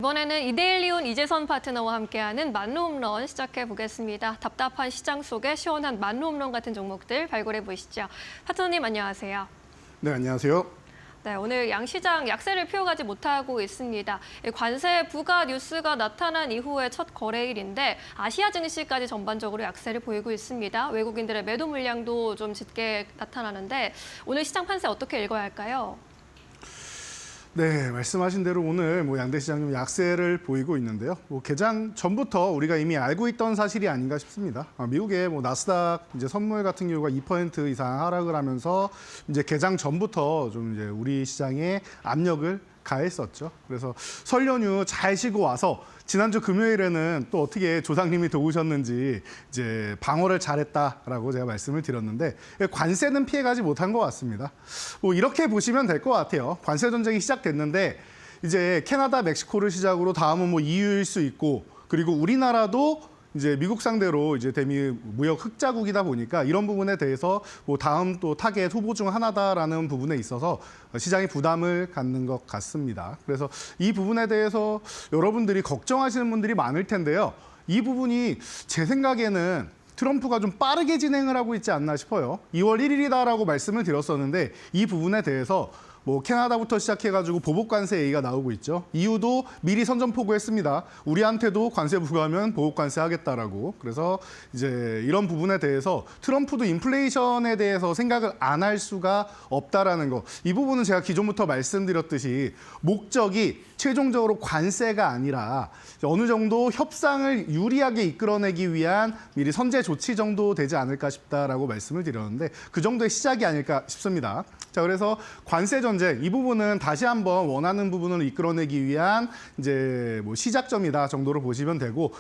이번에는 이데일리온 이재선 파트너와 함께하는 만루홈런 시작해 보겠습니다. 답답한 시장 속에 시원한 만루홈런 같은 종목들 발굴해 보시죠. 파트너님 안녕하세요. 네, 안녕하세요. 네, 오늘 양시장 약세를 피워가지 못하고 있습니다. 관세 부과 뉴스가 나타난 이후의 첫 거래일인데 아시아 증시까지 전반적으로 약세를 보이고 있습니다. 외국인들의 매도 물량도 좀 짙게 나타나는데 오늘 시장 판세 어떻게 읽어야 할까요? 네, 말씀하신 대로 오늘 양대 시장 좀 약세를 보이고 있는데요. 개장 전부터 우리가 이미 알고 있던 사실이 아닌가 싶습니다. 미국의 나스닥 이제 선물 같은 경우가 2% 이상 하락을 하면서 이제 개장 전부터 좀 이제 우리 시장에 압력을 가했었죠. 그래서 설 연휴 잘 쉬고 와서 지난주 금요일에는 또 어떻게 조상님이 도우셨는지 이제 방어를 잘했다라고 제가 말씀을 드렸는데 관세는 피해가지 못한 것 같습니다. 이렇게 보시면 될 것 같아요. 관세 전쟁이 시작됐는데 이제 캐나다, 멕시코를 시작으로 다음은 EU일 수 있고 그리고 우리나라도 이제 미국 상대로 이제 대미 무역 흑자국이다 보니까 이런 부분에 대해서 다음 또 타겟 후보 중 하나다라는 부분에 있어서 시장이 부담을 갖는 것 같습니다. 그래서 이 부분에 대해서 여러분들이 걱정하시는 분들이 많을 텐데요. 이 부분이 제 생각에는 트럼프가 좀 빠르게 진행을 하고 있지 않나 싶어요. 2월 1일이다라고 말씀을 드렸었는데 이 부분에 대해서 캐나다부터 시작해가지고 보복 관세 얘기가 나오고 있죠. EU도 미리 선전포고했습니다. 우리한테도 관세 부과하면 보복 관세 하겠다라고. 그래서 이제 이런 부분에 대해서 트럼프도 인플레이션에 대해서 생각을 안 할 수가 없다라는 거. 이 부분은 제가 기존부터 말씀드렸듯이 목적이 최종적으로 관세가 아니라 어느 정도 협상을 유리하게 이끌어내기 위한 미리 선제 조치 정도 되지 않을까 싶다라고 말씀을 드렸는데 그 정도의 시작이 아닐까 싶습니다. 자, 그래서 관세 전쟁 이 부분은 다시 한번 원하는 부분을 이끌어내기 위한 이제 시작점이다 정도로 보시면 되고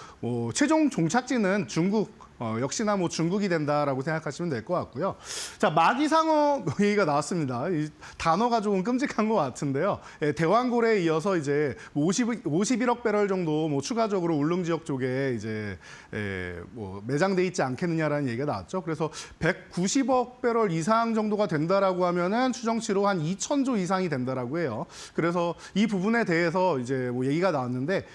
최종 종착지는 중국 역시나 중국이 된다라고 생각하시면 될 것 같고요. 자, 마기상어 얘기가 나왔습니다. 이 단어가 조금 끔찍한 것 같은데요. 대왕고래에 이어서 이제 51억 배럴 정도 추가적으로 울릉 지역 쪽에 이제 매장돼 있지 않겠느냐라는 얘기가 나왔죠. 그래서 190억 배럴 이상 정도가 된다라고 하면은 추정치로 한 2,000조 이상이 된다라고 해요. 그래서 이 부분에 대해서 이제 얘기가 나왔는데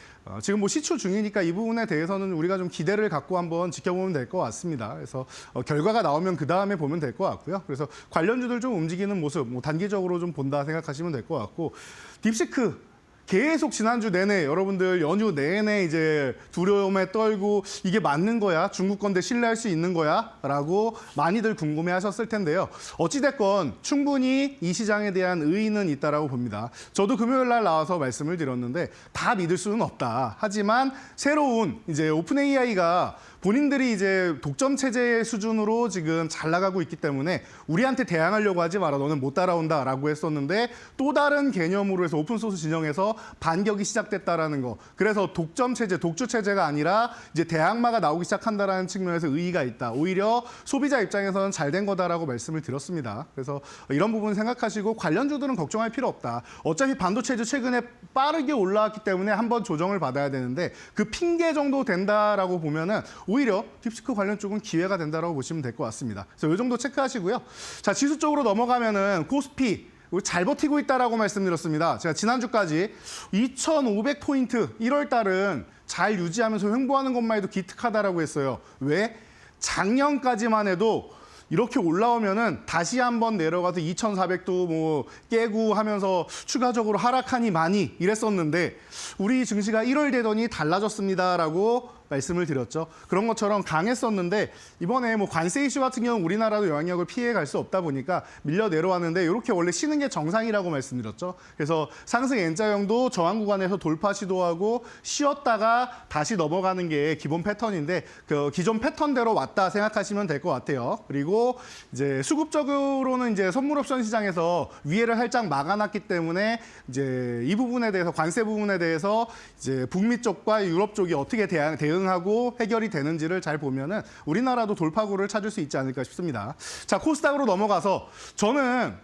지금 시추 중이니까 이 부분에 대해서는 우리가 좀 기대를 갖고 한번 지켜보면 될 것 같습니다. 그래서 결과가 나오면 그 다음에 보면 될 것 같고요. 그래서 관련주들 좀 움직이는 모습 단기적으로 좀 본다 생각하시면 될 것 같고 딥시크 계속 지난주 내내 여러분들 연휴 내내 이제 두려움에 떨고 이게 맞는 거야? 중국 건데 신뢰할 수 있는 거야? 라고 많이들 궁금해하셨을 텐데요. 어찌됐건 충분히 이 시장에 대한 의의는 있다라고 봅니다. 저도 금요일 날 나와서 말씀을 드렸는데 다 믿을 수는 없다. 하지만 새로운 이제 오픈 AI가 본인들이 이제 독점 체제 수준으로 지금 잘 나가고 있기 때문에 우리한테 대항하려고 하지 마라. 너는 못 따라온다라고 했었는데 또 다른 개념으로 해서 오픈소스 진영에서 반격이 시작됐다라는 거. 그래서 독점 체제, 독주 체제가 아니라 이제 대항마가 나오기 시작한다라는 측면에서 의의가 있다. 오히려 소비자 입장에서는 잘 된 거다라고 말씀을 드렸습니다. 그래서 이런 부분 생각하시고 관련주들은 걱정할 필요 없다. 어차피 반도체도 최근에 빠르게 올라왔기 때문에 한번 조정을 받아야 되는데 그 핑계 정도 된다라고 보면은 오히려 딥시크 관련 쪽은 기회가 된다라고 보시면 될 것 같습니다. 그래서 이 정도 체크하시고요. 자, 지수 쪽으로 넘어가면은 코스피 잘 버티고 있다라고 말씀드렸습니다. 제가 지난주까지 2,500포인트 1월 달은 잘 유지하면서 횡보하는 것만 해도 기특하다라고 했어요. 왜? 작년까지만 해도 이렇게 올라오면은 다시 한번 내려가서 2,400도 깨고 하면서 추가적으로 하락하니 많이 이랬었는데 우리 증시가 1월 되더니 달라졌습니다라고 말씀을 드렸죠. 그런 것처럼 강했었는데 이번에 관세 이슈 같은 경우는 우리나라도 영향력을 피해갈 수 없다 보니까 밀려 내려왔는데 이렇게 원래 쉬는 게 정상이라고 말씀드렸죠. 그래서 상승 N자형도 저항 구간에서 돌파 시도하고 쉬었다가 다시 넘어가는 게 기본 패턴인데 그 기존 패턴대로 왔다 생각하시면 될 것 같아요. 그리고 이제 수급적으로는 이제 선물 옵션 시장에서 위에를 살짝 막아놨기 때문에 이제 이 부분에 대해서 관세 부분에 대해서 이제 북미 쪽과 유럽 쪽이 어떻게 대응하고 해결이 되는지를 잘 보면은 우리나라도 돌파구를 찾을 수 있지 않을까 싶습니다. 자, 코스닥으로 넘어가서 저는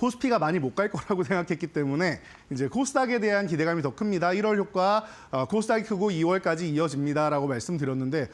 코스피가 많이 못 갈 거라고 생각했기 때문에 이제 코스닥에 대한 기대감이 더 큽니다. 1월 효과 코스닥이 크고 2월까지 이어집니다라고 말씀드렸는데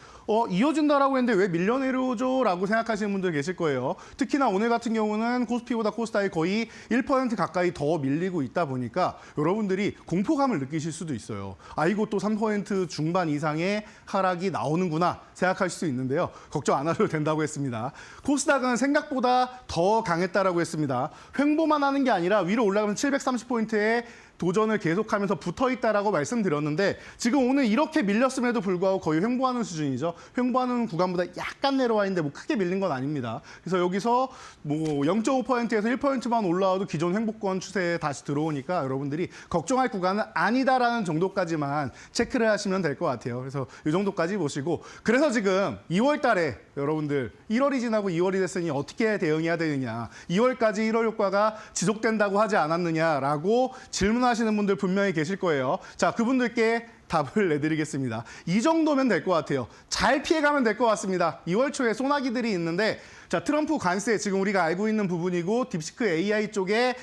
이어진다라고 했는데 왜 밀려 내려오죠?라고 생각하시는 분들 계실 거예요. 특히나 오늘 같은 경우는 코스피보다 코스닥이 거의 1% 가까이 더 밀리고 있다 보니까 여러분들이 공포감을 느끼실 수도 있어요. 이거 또 3% 중반 이상의 하락이 나오는구나 생각하실 수 있는데요. 걱정 안 하셔도 된다고 했습니다. 코스닥은 생각보다 더 강했다라고 했습니다. 횡보만 하는 게 아니라 위로 올라가면 730포인트에 도전을 계속하면서 붙어있다라고 말씀드렸는데 지금 오늘 이렇게 밀렸음에도 불구하고 거의 횡보하는 수준이죠. 횡보하는 구간보다 약간 내려와 있는데 뭐 크게 밀린 건 아닙니다. 그래서 여기서 뭐 0.5%에서 1%만 올라와도 기존 횡보권 추세에 다시 들어오니까 여러분들이 걱정할 구간은 아니다라는 정도까지만 체크를 하시면 될 것 같아요. 그래서 이 정도까지 보시고 그래서 지금 2월 달에 여러분들 1월이 지나고 2월이 됐으니 어떻게 대응해야 되느냐. 2월까지 1월 효과가 지속된다고 하지 않았느냐라고 질문하시는 분들 분명히 계실 거예요. 자, 그분들께 답을 내드리겠습니다. 이 정도면 될 것 같아요. 잘 피해가면 될 것 같습니다. 2월 초에 소나기들이 있는데 자, 트럼프 관세 지금 우리가 알고 있는 부분이고 딥시크 AI 쪽에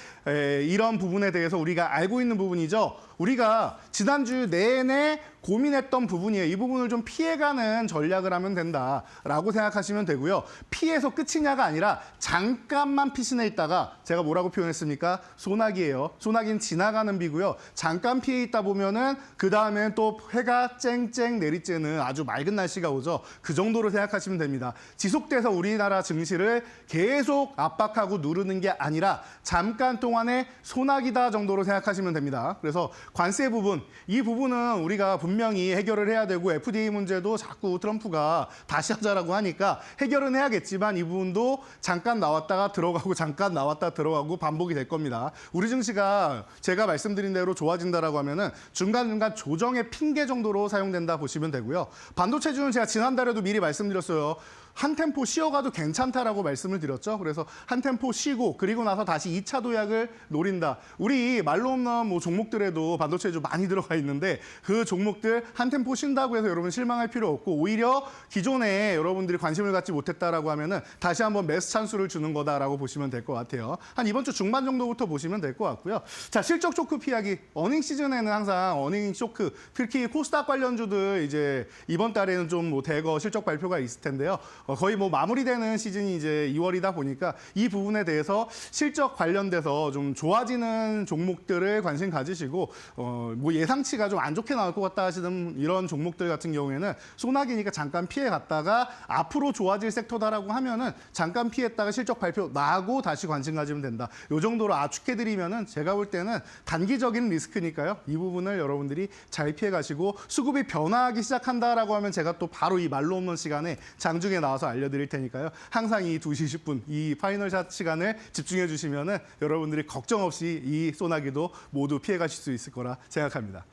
이런 부분에 대해서 우리가 알고 있는 부분이죠. 우리가 지난주 내내 고민했던 부분이에요. 이 부분을 좀 피해가는 전략을 하면 된다라고 생각하시면 되고요. 피해서 끝이냐가 아니라 잠깐만 피신해 있다가 제가 뭐라고 표현했습니까? 소나기예요. 소나기는 지나가는 비고요. 잠깐 피해 있다 보면은 그 다음엔 또 해가 쨍쨍 내리쬐는 아주 맑은 날씨가 오죠. 그 정도로 생각하시면 됩니다. 지속돼서 우리나라 증시를 계속 압박하고 누르는 게 아니라 잠깐 동안의 소나기다 정도로 생각하시면 됩니다. 그래서 관세 부분, 이 부분은 우리가 분명히 해결을 해야 되고 FDA 문제도 자꾸 트럼프가 다시 하자라고 하니까 해결은 해야겠지만 이 부분도 잠깐 나왔다가 들어가고 잠깐 나왔다 들어가고 반복이 될 겁니다. 우리 증시가 제가 말씀드린 대로 좋아진다라고 하면은 중간중간 조정의 핑계 정도로 사용된다 보시면 되고요. 반도체주는 제가 지난달에도 미리 말씀드렸어요. 한 템포 쉬어가도 괜찮다라고 말씀을 드렸죠. 그래서 한 템포 쉬고 그리고 나서 다시 2차 도약을 노린다. 우리 말로 없는 뭐 종목들에도 반도체주 많이 들어가 있는데 그 종목들 한 템포 쉰다고 해서 여러분 실망할 필요 없고 오히려 기존에 여러분들이 관심을 갖지 못했다라고 하면은 다시 한번 매수 찬스를 주는 거다라고 보시면 될 것 같아요. 한 이번 주 중반 정도부터 보시면 될 것 같고요. 자, 실적 쇼크 피하기. 어닝 시즌에는 항상 어닝 쇼크, 특히 코스닥 관련주들 이제 이번 달에는 좀 뭐 대거 실적 발표가 있을 텐데요. 거의 뭐 마무리되는 시즌이 이제 2월이다 보니까 이 부분에 대해서 실적 관련돼서 좀 좋아지는 종목들을 관심 가지시고 뭐 예상치가 좀 안 좋게 나올 것 같다 하시는 이런 종목들 같은 경우에는 소나기니까 잠깐 피해 갔다가 앞으로 좋아질 섹터다라고 하면은 잠깐 피했다가 실적 발표 나고 다시 관심 가지면 된다. 이 정도로 압축해드리면은 제가 볼 때는 단기적인 리스크니까요. 이 부분을 여러분들이 잘 피해 가시고 수급이 변화하기 시작한다라고 하면 제가 또 바로 이 말로 없는 시간에 장중에 나와서 알려드릴 테니까요. 항상 이 2시 10분 이 파이널샷 시간을 집중해 주시면은 여러분들이 걱정 없이 이 소나기도 모두 피해 가실 수 있을 거라 생각합니다.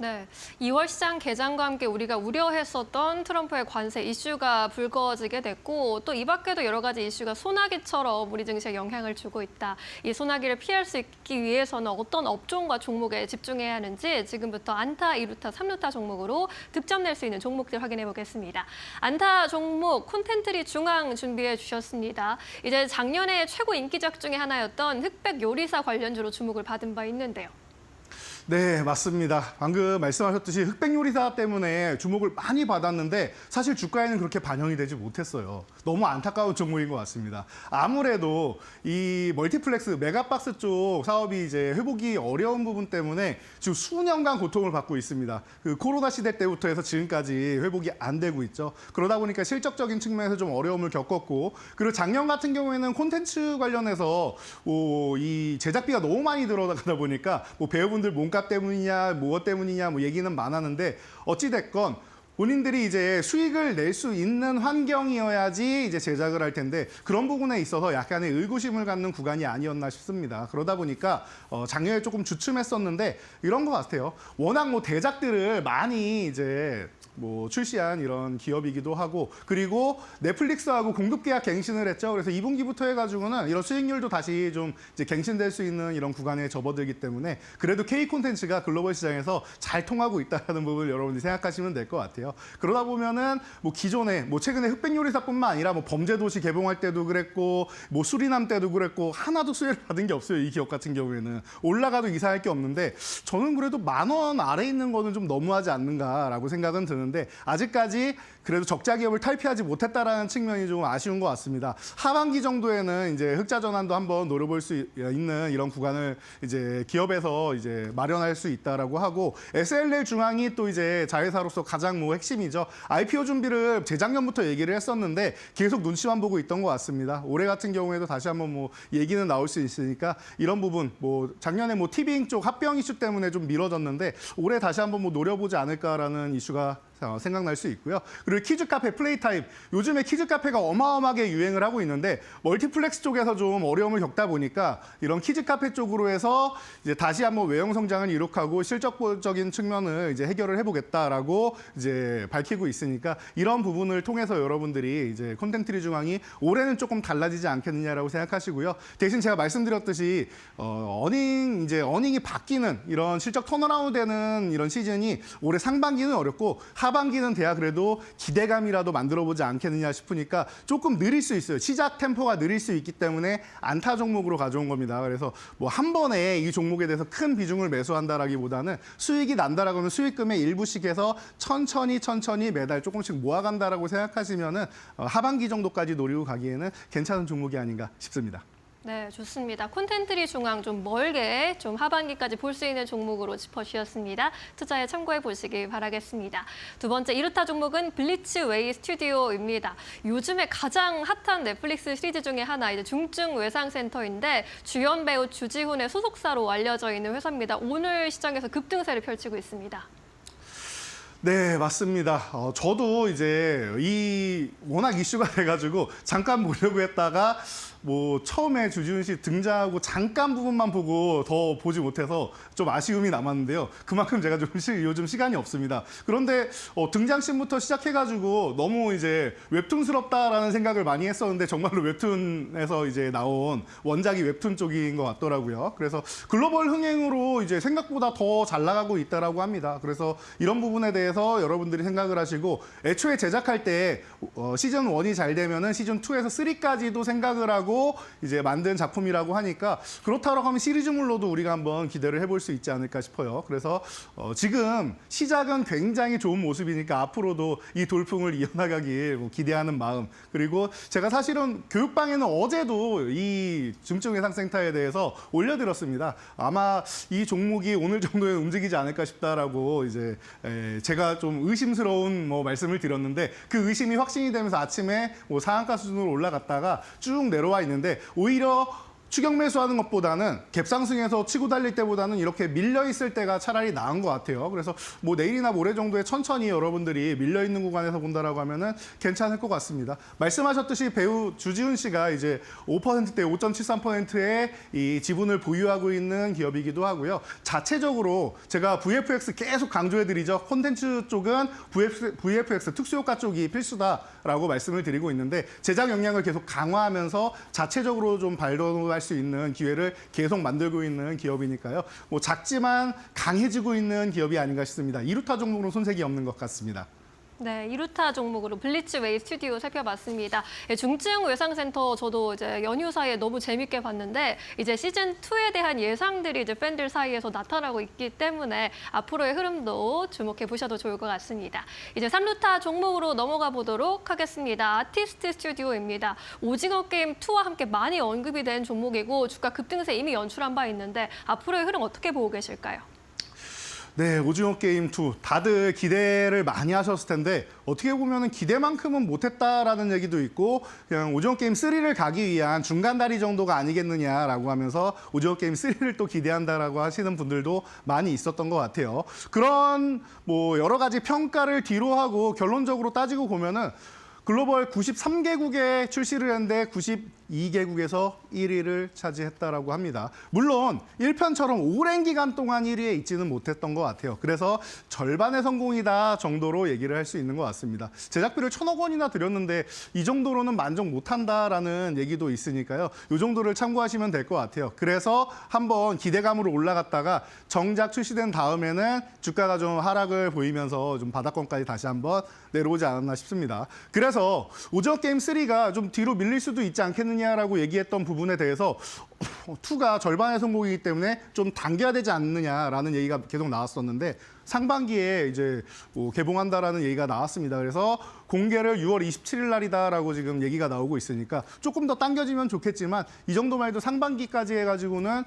네, 2월 시장 개장과 함께 우리가 우려했었던 트럼프의 관세 이슈가 불거지게 됐고 또 이 밖에도 여러 가지 이슈가 소나기처럼 우리 증시에 영향을 주고 있다. 이 소나기를 피할 수 있기 위해서는 어떤 업종과 종목에 집중해야 하는지 지금부터 안타, 2루타, 3루타 종목으로 득점 낼 수 있는 종목들 확인해 보겠습니다. 안타 종목 콘텐트리 중앙 준비해 주셨습니다. 이제 작년에 최고 인기작 중에 하나였던 흑백 요리사 관련주로 주목을 받은 바 있는데요. 네, 맞습니다. 방금 말씀하셨듯이 흑백 요리사 때문에 주목을 많이 받았는데 사실 주가에는 그렇게 반영이 되지 못했어요. 너무 안타까운 종목인 것 같습니다. 아무래도 이 멀티플렉스, 메가박스 쪽 사업이 이제 회복이 어려운 부분 때문에 지금 수년간 고통을 받고 있습니다. 그 코로나 시대 때부터 해서 지금까지 회복이 안 되고 있죠. 그러다 보니까 실적적인 측면에서 좀 어려움을 겪었고 그리고 작년 같은 경우에는 콘텐츠 관련해서 이 제작비가 너무 많이 들어가다 보니까 뭐 배우분들 몸값 때문이냐, 무엇 때문이냐, 뭐 얘기는 많았는데 어찌됐건 본인들이 이제 수익을 낼 수 있는 환경이어야지 이제 제작을 할 텐데 그런 부분에 있어서 약간의 의구심을 갖는 구간이 아니었나 싶습니다. 그러다 보니까 작년에 조금 주춤했었는데 이런 것 같아요. 워낙 뭐 대작들을 많이 이제 뭐 출시한 이런 기업이기도 하고 그리고 넷플릭스하고 공급 계약 갱신을 했죠. 그래서 2분기부터 해가지고는 이런 수익률도 다시 좀 이제 갱신될 수 있는 이런 구간에 접어들기 때문에 그래도 K 콘텐츠가 글로벌 시장에서 잘 통하고 있다는 부분을 여러분들이 생각하시면 될 것 같아요. 그러다 보면은 뭐 기존에 뭐 최근에 흑백요리사뿐만 아니라 뭐 범죄도시 개봉할 때도 그랬고 뭐 수리남 때도 그랬고 하나도 수혜를 받은 게 없어요. 이 기업 같은 경우에는 올라가도 이상할 게 없는데 저는 그래도 10,000원 아래 있는 거는 좀 너무하지 않는가라고 생각은 드는데 아직까지 그래도 적자 기업을 탈피하지 못했다라는 측면이 좀 아쉬운 것 같습니다. 하반기 정도에는 이제 흑자 전환도 한번 노려볼 수 있는 이런 구간을 이제 기업에서 이제 마련할 수 있다라고 하고 SLL 중앙이 또 이제 자회사로서 가장 뭐 핵심이죠. IPO 준비를 재작년부터 얘기를 했었는데 계속 눈치만 보고 있던 것 같습니다. 올해 같은 경우에도 다시 한번 뭐 얘기는 나올 수 있으니까 이런 부분 뭐 작년에 뭐 티빙 쪽 합병 이슈 때문에 좀 미뤄졌는데 올해 다시 한번 뭐 노려보지 않을까라는 이슈가 생각날 수 있고요. 그리고 키즈 카페 플레이타임. 요즘에 키즈 카페가 어마어마하게 유행을 하고 있는데 멀티플렉스 쪽에서 좀 어려움을 겪다 보니까 이런 키즈 카페 쪽으로 해서 이제 다시 한번 외형 성장을 이룩하고 실적적인 측면을 이제 해결을 해보겠다라고 이제 밝히고 있으니까 이런 부분을 통해서 여러분들이 이제 콘텐츠리 중앙이 올해는 조금 달라지지 않겠느냐라고 생각하시고요. 대신 제가 말씀드렸듯이 어닝이 바뀌는 이런 실적 턴어라운드되는 이런 시즌이 올해 상반기는 어렵고 하반기는 돼야 그래도 기대감이라도 만들어보지 않겠느냐 싶으니까 조금 느릴 수 있어요. 시작 템포가 느릴 수 있기 때문에 안타 종목으로 가져온 겁니다. 그래서 뭐 한 번에 이 종목에 대해서 큰 비중을 매수한다라기보다는 수익이 난다라고 하면 수익금의 일부씩 해서 천천히 매달 조금씩 모아간다라고 생각하시면은 하반기 정도까지 노리고 가기에는 괜찮은 종목이 아닌가 싶습니다. 네, 좋습니다. 콘텐츠리 중앙 좀 멀게 좀 하반기까지 볼 수 있는 종목으로 짚어주셨습니다. 투자에 참고해 보시길 바라겠습니다. 두 번째 이루타 종목은 블리츠 웨이 스튜디오입니다. 요즘에 가장 핫한 넷플릭스 시리즈 중에 하나 이제 중증 외상센터인데 주연 배우 주지훈의 소속사로 알려져 있는 회사입니다. 오늘 시장에서 급등세를 펼치고 있습니다. 네, 맞습니다. 저도 이제 워낙 이슈가 돼가지고 잠깐 보려고 했다가 뭐 처음에 주지훈 씨 등장하고 잠깐 부분만 보고 더 보지 못해서 좀 아쉬움이 남았는데요. 그만큼 제가 좀 요즘 시간이 없습니다. 그런데 등장씬부터 시작해가지고 너무 이제 웹툰스럽다라는 생각을 많이 했었는데 정말로 웹툰에서 이제 나온 원작이 웹툰 쪽인 것 같더라고요. 그래서 글로벌 흥행으로 이제 생각보다 더 잘 나가고 있다라고 합니다. 그래서 이런 부분에 대해서 여러분들이 생각을 하시고 애초에 제작할 때 시즌 1이 잘 되면은 시즌 2에서 3까지도 생각을 하고 이제 만든 작품이라고 하니까 그렇다고 하면 시리즈물로도 우리가 한번 기대를 해볼 수 있지 않을까 싶어요. 그래서 지금 시작은 굉장히 좋은 모습이니까 앞으로도 이 돌풍을 이어나가길 기대하는 마음. 그리고 제가 사실은 교육방에는 어제도 이 중증외상센터에 대해서 올려드렸습니다. 아마 이 종목이 오늘 정도에 움직이지 않을까 싶다라고 이제 제가 좀 의심스러운 말씀을 드렸는데 그 의심이 확신이 되면서 아침에 상한가 수준으로 올라갔다가 쭉 내려와 있는데 오히려 추격 매수하는 것보다는 갭상승해서 치고 달릴 때보다는 이렇게 밀려 있을 때가 차라리 나은 것 같아요. 그래서 뭐 내일이나 모레 정도에 천천히 여러분들이 밀려 있는 구간에서 본다라고 하면은 괜찮을 것 같습니다. 말씀하셨듯이 배우 주지훈 씨가 이제 5%대 5.73%의 이 지분을 보유하고 있는 기업이기도 하고요. 자체적으로 제가 VFX 계속 강조해드리죠. 콘텐츠 쪽은 VFX 특수효과 쪽이 필수다라고 말씀을 드리고 있는데 제작 역량을 계속 강화하면서 자체적으로 좀 발돋움할 수 있는 기회를 계속 만들고 있는 기업이니까요. 뭐 작지만 강해지고 있는 기업이 아닌가 싶습니다. 이루타 종목으로 손색이 없는 것 같습니다. 네, 이루타 종목으로 블리츠 웨이 스튜디오 살펴봤습니다. 중증 외상센터 저도 이제 연휴 사이에 너무 재밌게 봤는데 이제 시즌 2에 대한 예상들이 이제 팬들 사이에서 나타나고 있기 때문에 앞으로의 흐름도 주목해 보셔도 좋을 것 같습니다. 이제 3루타 종목으로 넘어가 보도록 하겠습니다. 아티스트 스튜디오입니다. 오징어 게임 2와 함께 많이 언급이 된 종목이고 주가 급등세 이미 연출한 바 있는데 앞으로의 흐름 어떻게 보고 계실까요? 네, 오징어 게임 2 다들 기대를 많이 하셨을 텐데 어떻게 보면은 기대만큼은 못했다라는 얘기도 있고 그냥 오징어 게임 3를 가기 위한 중간 다리 정도가 아니겠느냐라고 하면서 오징어 게임 3를 또 기대한다라고 하시는 분들도 많이 있었던 것 같아요. 그런 뭐 여러 가지 평가를 뒤로 하고 결론적으로 따지고 보면은 글로벌 93개국에 출시를 했는데 92개국에서 1위를 차지했다라고 합니다. 물론 1편처럼 오랜 기간 동안 1위에 있지는 못했던 것 같아요. 그래서 절반의 성공이다 정도로 얘기를 할 수 있는 것 같습니다. 제작비를 1,000억 원이나 들였는데 이 정도로는 만족 못한다라는 얘기도 있으니까요. 이 정도를 참고하시면 될 것 같아요. 그래서 한번 기대감으로 올라갔다가 정작 출시된 다음에는 주가가 좀 하락을 보이면서 좀 바닥권까지 다시 한번 내려오지 않았나 싶습니다. 그래서 오징어 게임 3가 좀 뒤로 밀릴 수도 있지 않겠느냐라고 얘기했던 부분에 대해서 2가 절반의 성공이기 때문에 좀 당겨야 되지 않느냐라는 얘기가 계속 나왔었는데 상반기에 이제 개봉한다라는 얘기가 나왔습니다. 그래서 공개를 6월 27일 날이다라고 지금 얘기가 나오고 있으니까 조금 더 당겨지면 좋겠지만 이 정도만 해도 상반기까지 해가지고는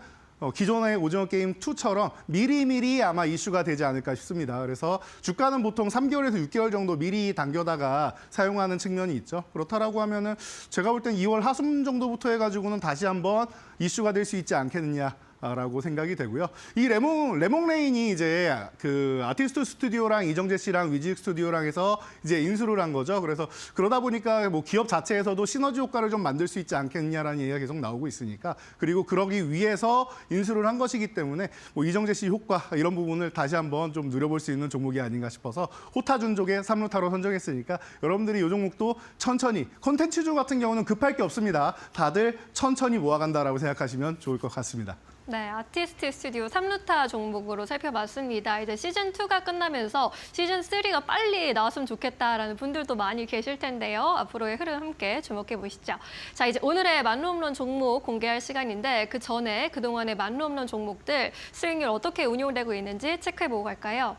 기존의 오징어 게임 2처럼 미리미리 아마 이슈가 되지 않을까 싶습니다. 그래서 주가는 보통 3개월에서 6개월 정도 미리 당겨다가 사용하는 측면이 있죠. 그렇다라고 하면은 제가 볼 땐 2월 하순 정도부터 해가지고는 다시 한번 이슈가 될 수 있지 않겠느냐. 라고 생각이 되고요. 이 레몽레인이 이제 그 아티스트 스튜디오랑 이정재 씨랑 위직 스튜디오랑 해서 이제 인수를 한 거죠. 그래서 그러다 보니까 뭐 기업 자체에서도 시너지 효과를 좀 만들 수 있지 않겠냐라는 얘기가 계속 나오고 있으니까 그리고 그러기 위해서 인수를 한 것이기 때문에 뭐 이정재 씨 효과 이런 부분을 다시 한번 좀 누려볼 수 있는 종목이 아닌가 싶어서 호타준족의 3루타로 선정했으니까 여러분들이 이 종목도 천천히 콘텐츠주 같은 경우는 급할 게 없습니다. 다들 천천히 모아간다라고 생각하시면 좋을 것 같습니다. 네, 아티스트 스튜디오 3루타 종목으로 살펴봤습니다. 이제 시즌2가 끝나면서 시즌3가 빨리 나왔으면 좋겠다라는 분들도 많이 계실 텐데요. 앞으로의 흐름 함께 주목해 보시죠. 자, 이제 오늘의 만루홈런 종목 공개할 시간인데 그 전에 그동안의 만루홈런 종목들 수익률 어떻게 운용되고 있는지 체크해보고 갈까요?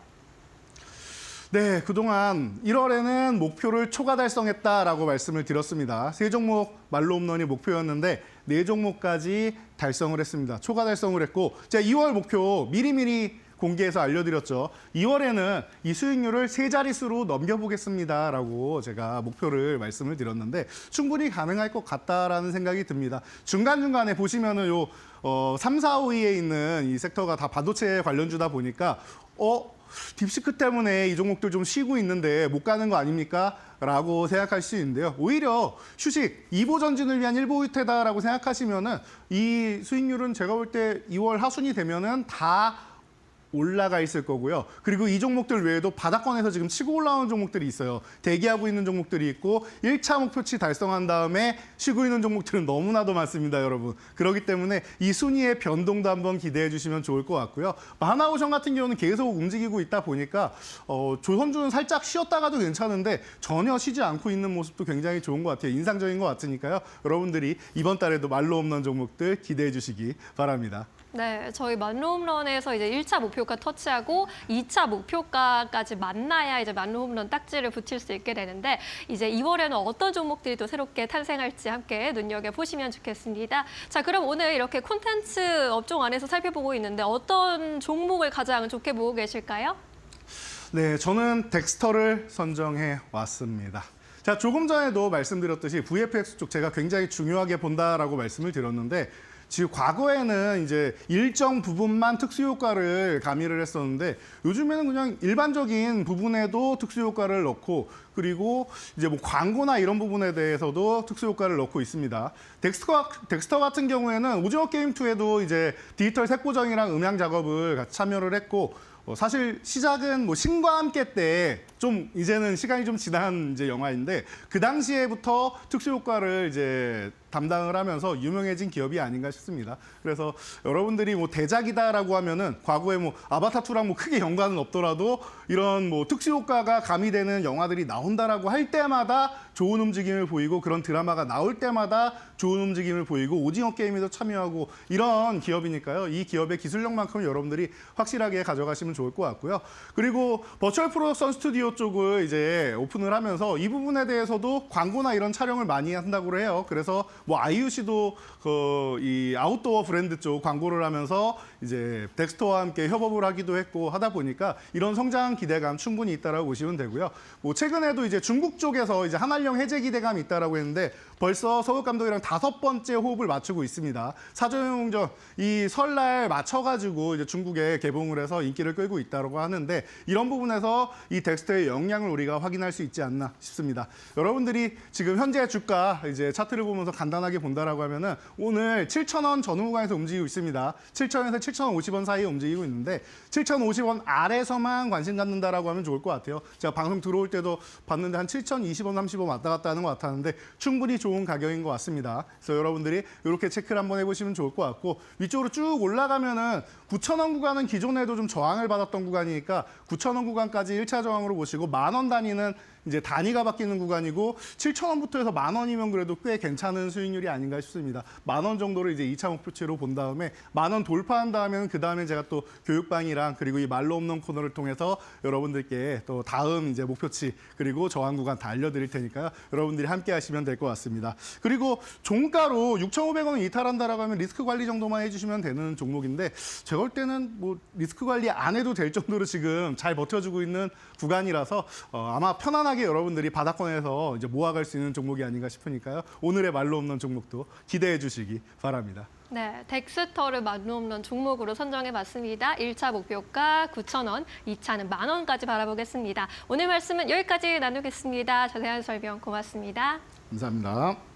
네, 그동안 1월에는 목표를 초과 달성했다라고 말씀을 드렸습니다. 3종목 말로 홈런이 목표였는데 4종목까지 달성을 했습니다. 초과 달성을 했고 제가 2월 목표 미리미리 공개해서 알려드렸죠. 2월에는 이 수익률을 3자릿수로 넘겨보겠습니다라고 제가 목표를 말씀을 드렸는데 충분히 가능할 것 같다라는 생각이 듭니다. 중간중간에 보시면은 요 3, 4, 5위에 있는 이 섹터가 다 반도체 관련주다 보니까 딥시크 때문에 이 종목들 좀 쉬고 있는데 못 가는 거 아닙니까? 라고 생각할 수 있는데요. 오히려 휴식, 2보 전진을 위한 1보 후퇴다라고 생각하시면은 이 수익률은 제가 볼 때 2월 하순이 되면은 다 올라가 있을 거고요. 그리고 이 종목들 외에도 바닥권에서 지금 치고 올라오는 종목들이 있어요. 대기하고 있는 종목들이 있고 1차 목표치 달성한 다음에 쉬고 있는 종목들은 너무나도 많습니다, 여러분. 그렇기 때문에 이 순위의 변동도 한번 기대해 주시면 좋을 것 같고요. 하나오션 같은 경우는 계속 움직이고 있다 보니까 조선주는 살짝 쉬었다가도 괜찮은데 전혀 쉬지 않고 있는 모습도 굉장히 좋은 것 같아요. 인상적인 것 같으니까요. 여러분들이 이번 달에도 말로 없는 종목들 기대해 주시기 바랍니다. 네, 저희 만루홈런에서 이제 1차 목표가 터치하고 2차 목표가까지 만나야 이제 만루홈런 딱지를 붙일 수 있게 되는데 이제 2월에는 어떤 종목들이 또 새롭게 탄생할지 함께 눈여겨보시면 좋겠습니다. 자, 그럼 오늘 이렇게 콘텐츠 업종 안에서 살펴보고 있는데 어떤 종목을 가장 좋게 보고 계실까요? 네, 저는 덱스터를 선정해 왔습니다. 자, 조금 전에도 말씀드렸듯이 VFX 쪽 제가 굉장히 중요하게 본다라고 말씀을 드렸는데 지금 과거에는 이제 일정 부분만 특수효과를 가미를 했었는데 요즘에는 그냥 일반적인 부분에도 특수효과를 넣고 그리고 이제 뭐 광고나 이런 부분에 대해서도 특수효과를 넣고 있습니다. 덱스터 같은 경우에는 오징어 게임 2에도 이제 디지털 색보정이랑 음향 작업을 같이 참여를 했고 사실 시작은 뭐 신과 함께 때 좀 이제는 시간이 좀 지난 이제 영화인데 그 당시에부터 특수효과를 이제 담당을 하면서 유명해진 기업이 아닌가 싶습니다. 그래서 여러분들이 뭐 대작이다라고 하면은 과거에 뭐 아바타2랑 뭐 크게 연관은 없더라도 이런 뭐 특수효과가 가미되는 영화들이 나온다라고 할 때마다 좋은 움직임을 보이고 그런 드라마가 나올 때마다 좋은 움직임을 보이고 오징어 게임에도 참여하고 이런 기업이니까요. 이 기업의 기술력만큼 여러분들이 확실하게 가져가시면 좋을 것 같고요. 그리고 버추얼 프로덕션 스튜디오 쪽을 이제 오픈을 하면서 이 부분에 대해서도 광고나 이런 촬영을 많이 한다고 해요. 그래서 뭐 IUC도 이 아웃도어 브랜드 쪽 광고를 하면서 이제 덱스터와 함께 협업을 하기도 했고 하다 보니까 이런 성장 기대감 충분히 있다라고 보시면 되고요. 뭐 최근에도 이제 중국 쪽에서 이제 한한령 해제 기대감이 있다라고 했는데 벌써 서욱 감독이랑 5번째 호흡을 맞추고 있습니다. 사저영웅전 이 설날 맞춰가지고 이제 중국에 개봉을 해서 인기를 끌고 있다고 하는데 이런 부분에서 이 덱스터의 그거의 영향을 우리가 확인할 수 있지 않나 싶습니다. 여러분들이 지금 현재 주가 이제 차트를 보면서 간단하게 본다라고 하면은 오늘 7,000원 전후 구간에서 움직이고 있습니다. 7,000원에서 7,050원 사이에 움직이고 있는데 7,050원 아래서만 관심 갖는다라고 하면 좋을 것 같아요. 제가 방송 들어올 때도 봤는데 한 7,020원, 30원 왔다 갔다 하는 것 같았는데 충분히 좋은 가격인 것 같습니다. 그래서 여러분들이 이렇게 체크를 한번 해보시면 좋을 것 같고 위쪽으로 쭉 올라가면은 9,000원 구간은 기존에도 좀 저항을 받았던 구간이니까 9,000원 구간까지 1차 저항으로 보시고 10,000원 단위는 이제 단위가 바뀌는 구간이고 7,000원부터 해서 10,000원이면 그래도 꽤 괜찮은 수익률이 아닌가 싶습니다. 10,000원 정도를 이제 2차 목표치로 본 다음에 10,000원 돌파한 다음에는 그 다음에 제가 또 교육방이랑 그리고 이 말로 없는 코너를 통해서 여러분들께 또 다음 이제 목표치 그리고 저항 구간 다 알려드릴 테니까요. 여러분들이 함께 하시면 될 것 같습니다. 그리고 종가로 6,500원을 이탈한다라고 하면 리스크 관리 정도만 해주시면 되는 종목인데 제가 볼 때는 뭐 리스크 관리 안 해도 될 정도로 지금 잘 버텨주고 있는 구간이라서 아마 편안하게 여러분들이 바닥권에서 이제 모아갈 수 있는 종목이 아닌가 싶으니까요. 오늘의 말로 없는 종목도 기대해 주시기 바랍니다. 네, 덱스터를 말로 없는 종목으로 선정해봤습니다. 1차 목표가 9,000원, 2차는 10,000원까지 바라보겠습니다. 오늘 말씀은 여기까지 나누겠습니다. 자세한 설명 고맙습니다. 감사합니다.